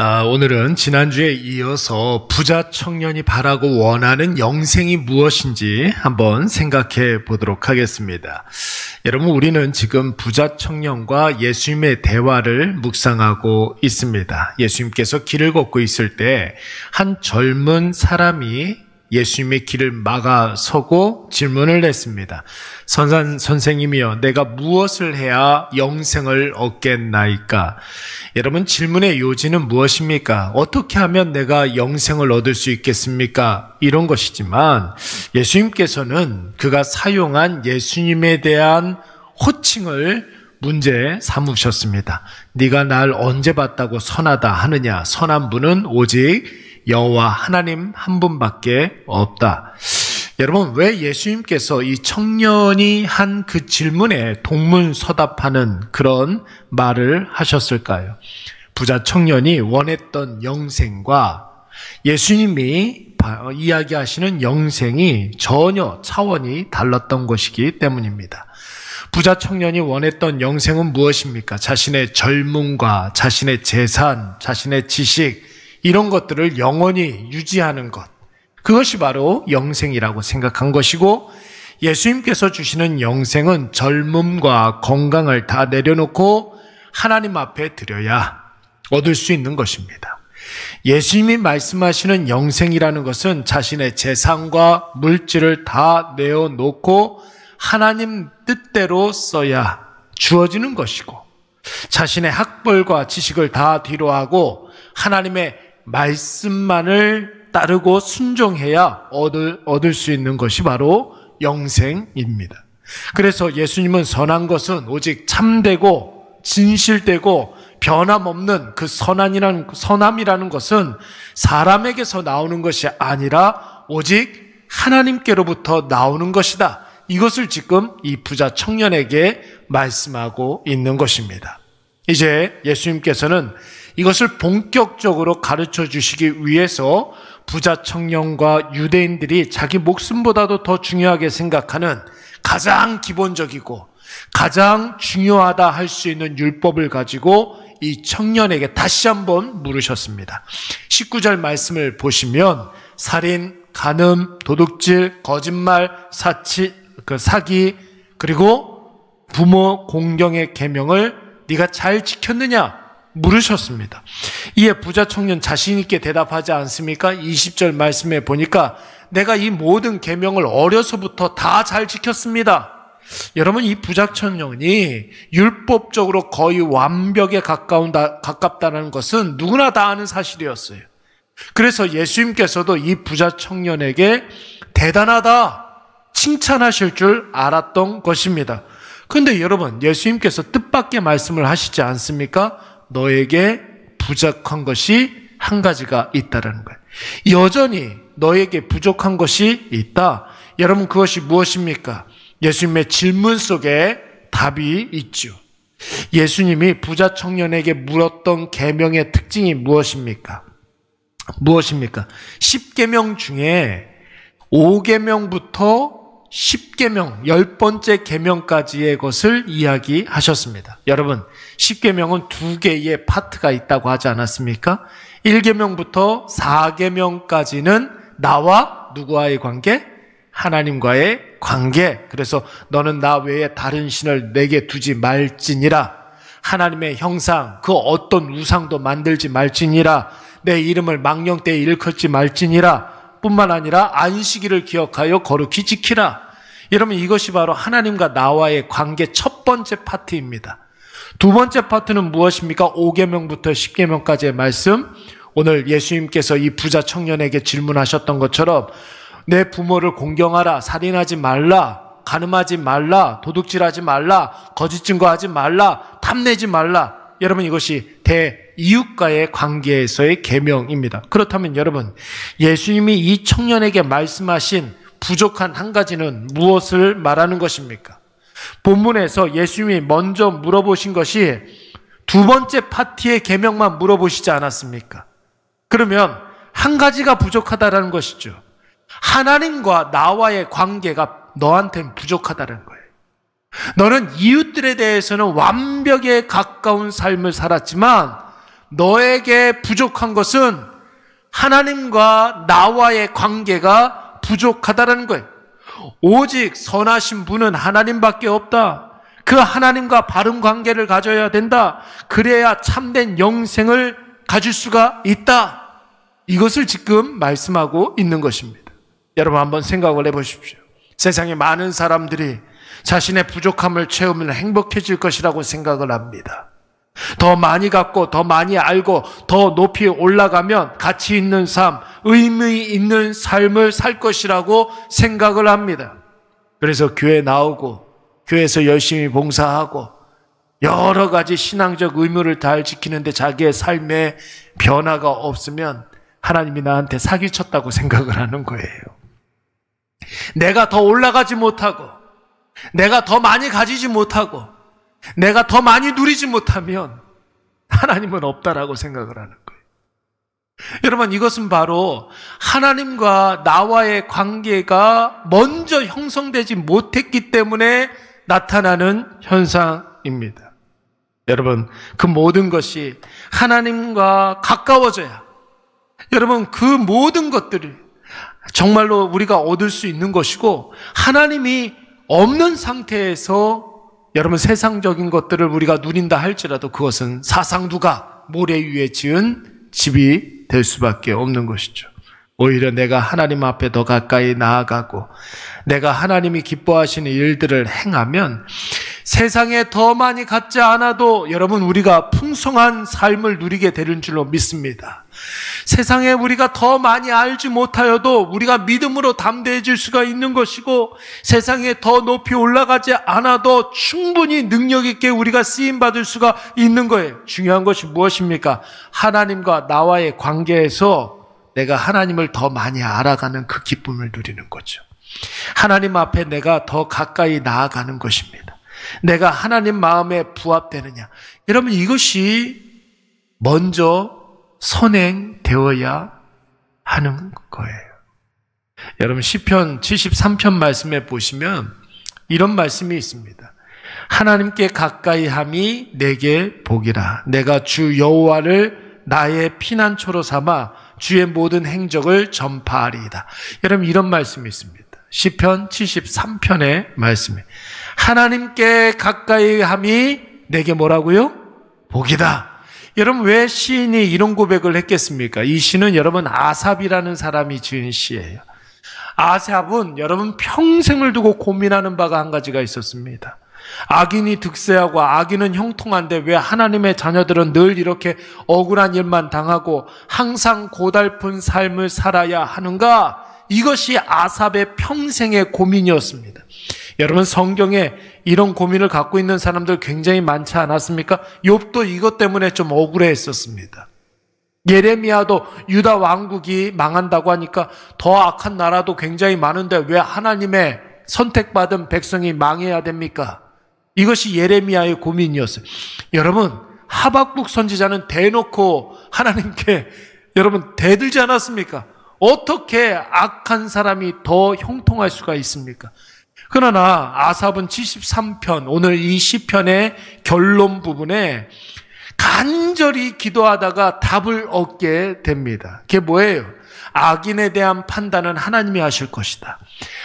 오늘은 지난주에 이어서 부자 청년이 바라고 원하는 영생이 무엇인지 한번 생각해 보도록 하겠습니다. 여러분, 우리는 지금 부자 청년과 예수님의 대화를 묵상하고 있습니다. 예수님께서 길을 걷고 있을 때 한 젊은 사람이 예수님의 길을 막아서고 질문을 했습니다. 선생님이여, 내가 무엇을 해야 영생을 얻겠나이까? 여러분, 질문의 요지는 무엇입니까? 어떻게 하면 내가 영생을 얻을 수 있겠습니까? 이런 것이지만 예수님께서는 그가 사용한 예수님에 대한 호칭을 문제 삼으셨습니다. 네가 날 언제 봤다고 선하다 하느냐? 선한 분은 오직 여호와 하나님 한 분밖에 없다. 여러분, 왜 예수님께서 이 청년이 한 그 질문에 동문서답하는 그런 말을 하셨을까요? 부자 청년이 원했던 영생과 예수님이 이야기하시는 영생이 전혀 차원이 달랐던 것이기 때문입니다. 부자 청년이 원했던 영생은 무엇입니까? 자신의 젊음과 자신의 재산, 자신의 지식, 이런 것들을 영원히 유지하는 것, 그것이 바로 영생이라고 생각한 것이고, 예수님께서 주시는 영생은 젊음과 건강을 다 내려놓고 하나님 앞에 드려야 얻을 수 있는 것입니다. 예수님이 말씀하시는 영생이라는 것은 자신의 재산과 물질을 다 내어놓고 하나님 뜻대로 써야 주어지는 것이고, 자신의 학벌과 지식을 다 뒤로하고 하나님의 말씀만을 따르고 순종해야 얻을 수 있는 것이 바로 영생입니다. 그래서 예수님은 선한 것은 오직 참되고 진실되고 변함없는 그 선함이라는 것은 사람에게서 나오는 것이 아니라 오직 하나님께로부터 나오는 것이다. 이것을 지금 이 부자 청년에게 말씀하고 있는 것입니다. 이제 예수님께서는 이것을 본격적으로 가르쳐 주시기 위해서 부자 청년과 유대인들이 자기 목숨보다도 더 중요하게 생각하는 가장 기본적이고 가장 중요하다 할 수 있는 율법을 가지고 이 청년에게 다시 한번 물으셨습니다. 19절 말씀을 보시면 살인, 간음, 도둑질, 거짓말, 사기, 그리고 부모 공경의 계명을 네가 잘 지켰느냐? 물으셨습니다. 이에 부자 청년 자신 있게 대답하지 않습니까? 20절 말씀에 보니까 내가 이 모든 계명을 어려서부터 다 잘 지켰습니다. 여러분, 이 부자 청년이 율법적으로 거의 완벽에 가깝다는 것은 누구나 다 아는 사실이었어요. 그래서 예수님께서도 이 부자 청년에게 대단하다 칭찬하실 줄 알았던 것입니다. 그런데 여러분, 예수님께서 뜻밖의 말씀을 하시지 않습니까? 너에게 부족한 것이 한 가지가 있다는 거예요. 여전히 너에게 부족한 것이 있다. 여러분, 그것이 무엇입니까? 예수님의 질문 속에 답이 있죠. 예수님이 부자 청년에게 물었던 계명의 특징이 무엇입니까? 10계명 중에 5계명부터 10계명, 10번째 계명까지의 것을 이야기하셨습니다. 여러분, 10계명은 2개의 파트가 있다고 하지 않았습니까? 1계명부터 4계명까지는 나와 누구와의 관계? 하나님과의 관계. 그래서 너는 나 외에 다른 신을 내게 두지 말지니라. 하나님의 형상, 그 어떤 우상도 만들지 말지니라. 내 이름을 망령되이 일컫지 말지니라. 뿐만 아니라 안식일을 기억하여 거룩히 지키라. 여러분, 이것이 바로 하나님과 나와의 관계 첫 번째 파트입니다. 두 번째 파트는 무엇입니까? 5계명부터 10계명까지의 말씀. 오늘 예수님께서 이 부자 청년에게 질문하셨던 것처럼 내 부모를 공경하라, 살인하지 말라, 간음하지 말라, 도둑질하지 말라, 거짓 증거하지 말라, 탐내지 말라. 여러분, 이것이 이웃과의 관계에서의 계명입니다. 그렇다면 여러분, 예수님이 이 청년에게 말씀하신 부족한 한 가지는 무엇을 말하는 것입니까? 본문에서 예수님이 먼저 물어보신 것이 두 번째 파트의 계명만 물어보시지 않았습니까? 그러면 한 가지가 부족하다는 것이죠. 하나님과 나와의 관계가 너한테는 부족하다는 거예요. 너는 이웃들에 대해서는 완벽에 가까운 삶을 살았지만 너에게 부족한 것은 하나님과 나와의 관계가 부족하다는 거예요. 오직 선하신 분은 하나님밖에 없다. 그 하나님과 바른 관계를 가져야 된다. 그래야 참된 영생을 가질 수가 있다. 이것을 지금 말씀하고 있는 것입니다. 여러분 한번 생각을 해보십시오. 세상에 많은 사람들이 자신의 부족함을 채우면 행복해질 것이라고 생각을 합니다. 더 많이 갖고 더 많이 알고 더 높이 올라가면 가치 있는 삶, 의미 있는 삶을 살 것이라고 생각을 합니다. 그래서 교회 나오고 교회에서 열심히 봉사하고 여러 가지 신앙적 의무를 잘 지키는데 자기의 삶에 변화가 없으면 하나님이 나한테 사기쳤다고 생각을 하는 거예요. 내가 더 올라가지 못하고 내가 더 많이 가지지 못하고 내가 더 많이 누리지 못하면 하나님은 없다라고 생각을 하는 거예요. 여러분, 이것은 바로 하나님과 나와의 관계가 먼저 형성되지 못했기 때문에 나타나는 현상입니다. 여러분, 그 모든 것이 하나님과 가까워져야, 여러분, 그 모든 것들을 정말로 우리가 얻을 수 있는 것이고, 하나님이 없는 상태에서 여러분 세상적인 것들을 우리가 누린다 할지라도 그것은 사상두가 모래 위에 지은 집이 될 수밖에 없는 것이죠. 오히려 내가 하나님 앞에 더 가까이 나아가고 내가 하나님이 기뻐하시는 일들을 행하면 세상에 더 많이 갖지 않아도 여러분 우리가 풍성한 삶을 누리게 되는 줄로 믿습니다. 세상에 우리가 더 많이 알지 못하여도 우리가 믿음으로 담대해질 수가 있는 것이고 세상에 더 높이 올라가지 않아도 충분히 능력 있게 우리가 쓰임받을 수가 있는 거예요. 중요한 것이 무엇입니까? 하나님과 나와의 관계에서 내가 하나님을 더 많이 알아가는 그 기쁨을 누리는 거죠. 하나님 앞에 내가 더 가까이 나아가는 것입니다. 내가 하나님 마음에 부합되느냐. 여러분 이것이 먼저 선행되어야 하는 거예요. 여러분 시편 73편 말씀에 보시면 이런 말씀이 있습니다. 하나님께 가까이 함이 내게 복이라. 내가 주 여호와를 나의 피난처로 삼아 주의 모든 행적을 전파하리이다. 여러분 이런 말씀이 있습니다. 시편 73편의 말씀이 하나님께 가까이 함이 내게 뭐라고요? 복이다. 여러분 왜 시인이 이런 고백을 했겠습니까? 이 시는 여러분 아삽이라는 사람이 지은 시예요. 아삽은 여러분 평생을 두고 고민하는 바가 한 가지가 있었습니다. 악인이 득세하고 악인은 형통한데 왜 하나님의 자녀들은 늘 이렇게 억울한 일만 당하고 항상 고달픈 삶을 살아야 하는가? 이것이 아삽의 평생의 고민이었습니다. 여러분 성경에 이런 고민을 갖고 있는 사람들 굉장히 많지 않았습니까? 욥도 이것 때문에 좀 억울해했었습니다. 예레미야도 유다 왕국이 망한다고 하니까 더 악한 나라도 굉장히 많은데 왜 하나님의 선택받은 백성이 망해야 됩니까? 이것이 예레미야의 고민이었어요. 여러분 하박국 선지자는 대놓고 하나님께 여러분 대들지 않았습니까? 어떻게 악한 사람이 더 형통할 수가 있습니까? 그러나 아삽은 73편 오늘 이 시편의 결론 부분에 간절히 기도하다가 답을 얻게 됩니다. 그게 뭐예요? 악인에 대한 판단은 하나님이 하실 것이다.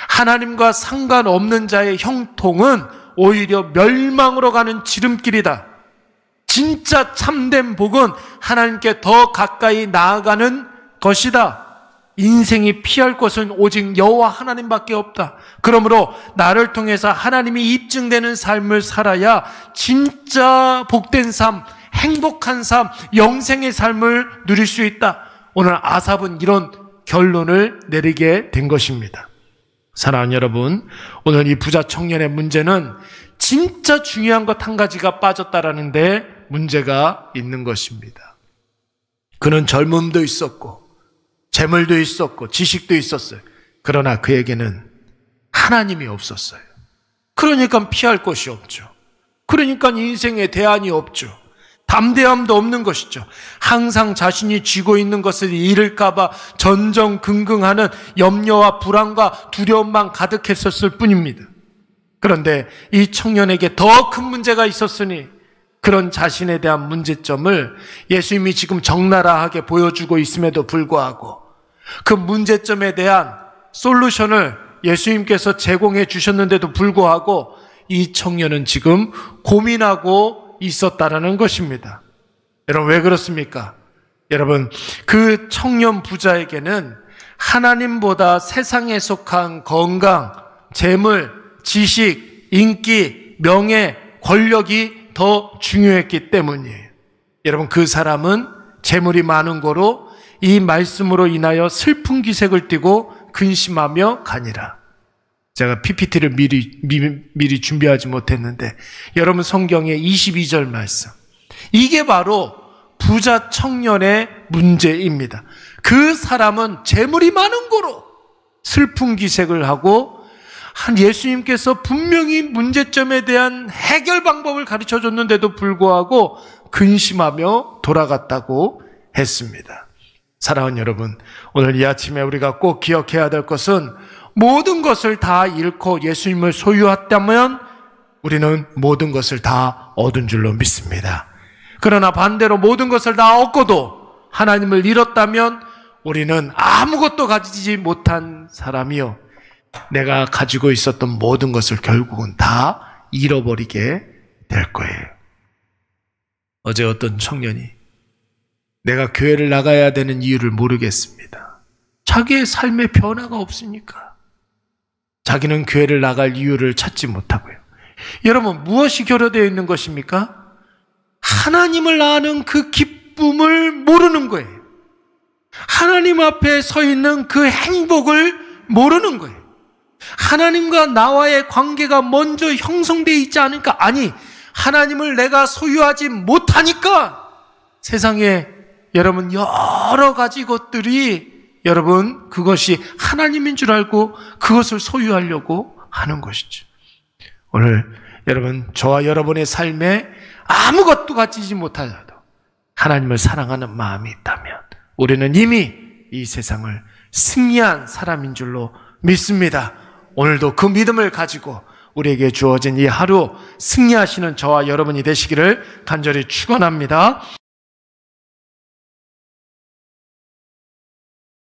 하나님과 상관없는 자의 형통은 오히려 멸망으로 가는 지름길이다. 진짜 참된 복은 하나님께 더 가까이 나아가는 것이다. 인생이 피할 것은 오직 여호와 하나님밖에 없다. 그러므로 나를 통해서 하나님이 입증되는 삶을 살아야 진짜 복된 삶, 행복한 삶, 영생의 삶을 누릴 수 있다. 오늘 아삽은 이런 결론을 내리게 된 것입니다. 사랑하는 여러분, 오늘 이 부자 청년의 문제는 진짜 중요한 것 한 가지가 빠졌다라는 데 문제가 있는 것입니다. 그는 젊음도 있었고 재물도 있었고 지식도 있었어요. 그러나 그에게는 하나님이 없었어요. 그러니까 피할 것이 없죠. 그러니까 인생에 대안이 없죠. 담대함도 없는 것이죠. 항상 자신이 쥐고 있는 것을 잃을까 봐 전전긍긍하는 염려와 불안과 두려움만 가득했었을 뿐입니다. 그런데 이 청년에게 더 큰 문제가 있었으니 그런 자신에 대한 문제점을 예수님이 지금 적나라하게 보여주고 있음에도 불구하고 그 문제점에 대한 솔루션을 예수님께서 제공해 주셨는데도 불구하고 이 청년은 지금 고민하고 있었다라는 것입니다. 여러분, 왜 그렇습니까? 여러분, 그 청년 부자에게는 하나님보다 세상에 속한 건강, 재물, 지식, 인기, 명예, 권력이 더 중요했기 때문이에요. 여러분, 그 사람은 재물이 많은 거로 이 말씀으로 인하여 슬픈 기색을 띠고 근심하며 가니라. 제가 PPT를 미리 준비하지 못했는데 여러분, 성경의 22절 말씀, 이게 바로 부자 청년의 문제입니다. 그 사람은 재물이 많은 거로 슬픈 기색을 하고 한 예수님께서 분명히 문제점에 대한 해결 방법을 가르쳐 줬는데도 불구하고 근심하며 돌아갔다고 했습니다. 사랑하는 여러분, 오늘 이 아침에 우리가 꼭 기억해야 될 것은 모든 것을 다 잃고 예수님을 소유했다면 우리는 모든 것을 다 얻은 줄로 믿습니다. 그러나 반대로 모든 것을 다 얻고도 하나님을 잃었다면 우리는 아무것도 가지지 못한 사람이요, 내가 가지고 있었던 모든 것을 결국은 다 잃어버리게 될 거예요. 어제 어떤 청년이 내가 교회를 나가야 되는 이유를 모르겠습니다. 자기의 삶에 변화가 없으니까 자기는 교회를 나갈 이유를 찾지 못하고요. 여러분, 무엇이 결여되어 있는 것입니까? 하나님을 아는 그 기쁨을 모르는 거예요. 하나님 앞에 서 있는 그 행복을 모르는 거예요. 하나님과 나와의 관계가 먼저 형성되어 있지 않을까? 아니, 하나님을 내가 소유하지 못하니까 세상에 여러분 여러 가지 것들이 여러분 그것이 하나님인 줄 알고 그것을 소유하려고 하는 것이죠. 오늘 여러분, 저와 여러분의 삶에 아무것도 가지지 못하여도 하나님을 사랑하는 마음이 있다면 우리는 이미 이 세상을 승리한 사람인 줄로 믿습니다. 오늘도 그 믿음을 가지고 우리에게 주어진 이 하루 승리하시는 저와 여러분이 되시기를 간절히 축원합니다.